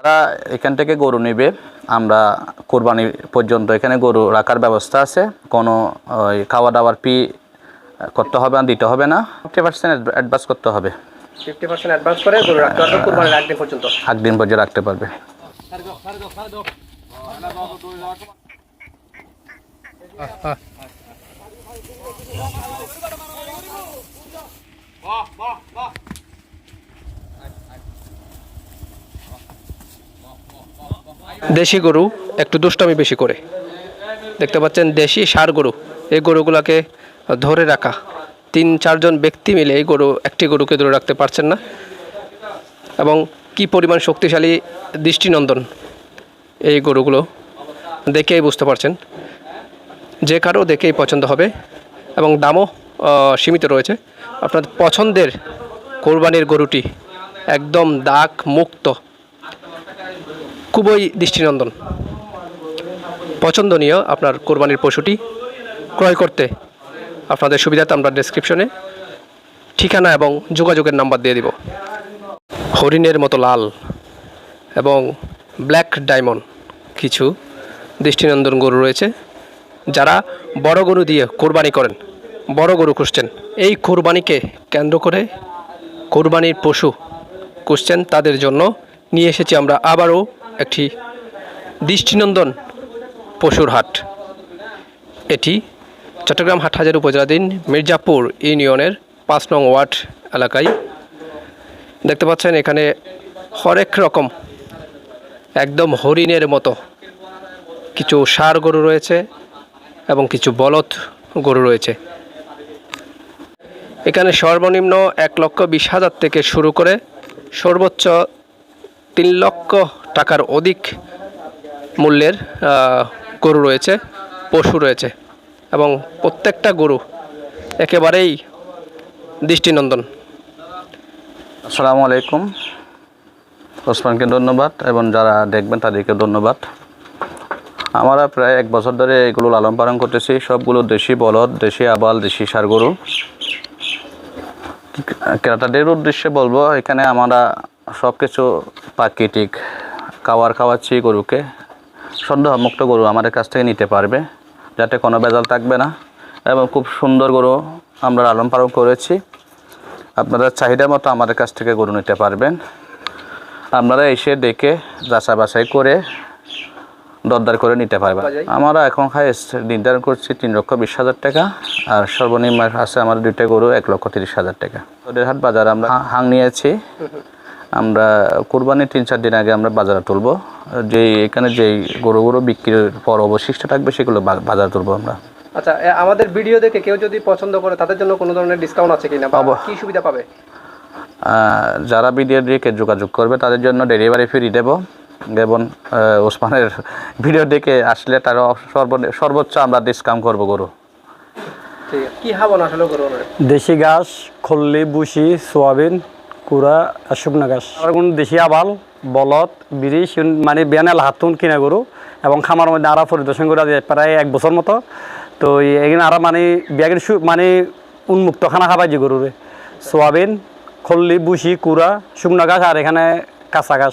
যারা এখান থেকে গরু নেবে আমরা কোরবানি পর্যন্ত এখানে গরু রাখার ব্যবস্থা আছে। কোনো খাওয়া দাওয়ার ফি করতে হবে না, দিতে হবে না। 50% অ্যাডভান্স করতে হবে। 50% অ্যাডভান্স করে গরু রাখতে পারবে কোরবানির আগ দিন পর্যন্ত। আগ দিন পর্যন্ত রাখতে পারবে। দেশি গরু একটু দুষ্টামি বেশি করে, দেখতে পাচ্ছেন দেশি ষাঁড় গরু। এই গরুগুলোকে ধরে রাখা 3-4 জন ব্যক্তি মিলে এই একটি গরুকে ধরে রাখতে পারছেন না। এবং কি পরিমাণ শক্তিশালী দৃষ্টিনন্দন এই গরুগুলো দেখেই বুঝতে পারছেন। যে কারো দেখেই পছন্দ হবে এবং দামও সীমিত রয়েছে। আপনার পছন্দের কোরবানির গরুটি একদম দাগ মুক্ত, খুবই দৃষ্টিনন্দন, পছন্দনীয়। আপনার কোরবানির পশুটি ক্রয় করতে আপনাদের সুবিধাতে আমরা ডেসক্রিপশনে ঠিকানা এবং যোগাযোগের নাম্বার দিয়ে দিব। হরিণের মতো লাল এবং ব্ল্যাক ডায়মন্ড কিছু দৃষ্টিনন্দন গরু রয়েছে। যারা বড় গরু দিয়ে কোরবানি করেন, বড় গরু খুঁজছেন, এই কোরবানিকে কেন্দ্র করে কোরবানির পশু খুঁজছেন, তাদের জন্য নিয়ে এসেছি আমরা আবারও একটি দৃষ্টিনন্দন পশুর হাট। এটি চট্টগ্রাম হাটহাজারী উপজেলাধীন মির্জাপুর ইউনিয়নের 5 নং ওয়ার্ড এলাকায়। দেখতে পাচ্ছেন এখানে হরেক রকম একদম হরিণের মতো কিছু ষাঁড় গরু রয়েছে এবং কিছু বলদ গরু রয়েছে। এখানে সর্বনিম্ন 1,20,000 থেকে শুরু করে সর্বোচ্চ 3 লক্ষ টাকার অধিক মূল্যের গরু রয়েছে, পশু রয়েছে এবং প্রত্যেকটা গরু একেবারেই দৃষ্টিনন্দন। আসসালামু আলাইকুম। ওসমানকে ধন্যবাদ এবং যারা দেখবেন তাদেরকে ধন্যবাদ। আমরা প্রায় 1 বছর ধরে এগুলো লালন পালন করতেছি। সবগুলো দেশি বলদ, দেশি আবাল, দেশি ষাঁড় গরু। ক্রেতাদের উদ্দেশ্যে বলবো, এখানে আমরা সব কিছু প্রাকৃতিক খাওয়াচ্ছি গরুকে। সন্দেহমুক্ত গরু আমাদের কাছ থেকে নিতে পারবে, যাতে কোনো ভেজাল থাকবে না এবং খুব সুন্দর গরু আমরা লালন পালন করেছি। আপনারা চাহিদা মতো আমাদের কাছ থেকে গরু নিতে পারবেন। আপনারা এসে দেখে যাচাই বাছাই করে দরদার করে নিতে পারবেন। আমরা এখন হাইয়েস্ট নির্ধারণ করছি 3,20,000 টাকা, আর সর্বনিম্ন আছে আমাদের 2টা গরু 1,30,000 টাকা। ওদের হাট বাজার আমরা হাং নিয়েছি। আমরা কোরবানির 3-4 দিন আগে আমরা বাজারে তুলবো। এখানে যেই গরুগুলো বিক্রির পর অবশিষ্ট থাকবে সেগুলো বাজারে তুলবো আমরা। আচ্ছা, আমাদের ভিডিও দেখে কেউ যদি পছন্দ করে তাদের জন্য কোনো ধরনের ডিসকাউন্ট আছে কিনা, কি সুবিধা পাবে? যারা ভিডিও দেখে যোগাযোগ করবে তাদের জন্য ডেলিভারি ফ্রি দেব এবং ওসমানের ভিডিও দেখে আসলে তার সর্বোচ্চ আমরা ডিসকাউন্ট করবো গরু। কি খাবো না আসলে গরু? দেশি ঘাস, খল্লি, বুসি, সোয়াবিন, কুড়া আর শুকনো ঘাস। আর কোন দেশি আবাল, বলদ, বিড়ি মানে বেনাল হাতুন কিনা গরু এবং খামার মধ্যে আরা পরিদর্শন করে প্রায় 1 বছর মতো। তো এখানে আরা মানে ব্যাগের মানে উন্মুক্ত খানা খাবাই যে গরুরে সোয়াবিন, খল্লি, বুসি, কুড়া, শুকনো ঘাস আর এখানে কাঁচা ঘাস।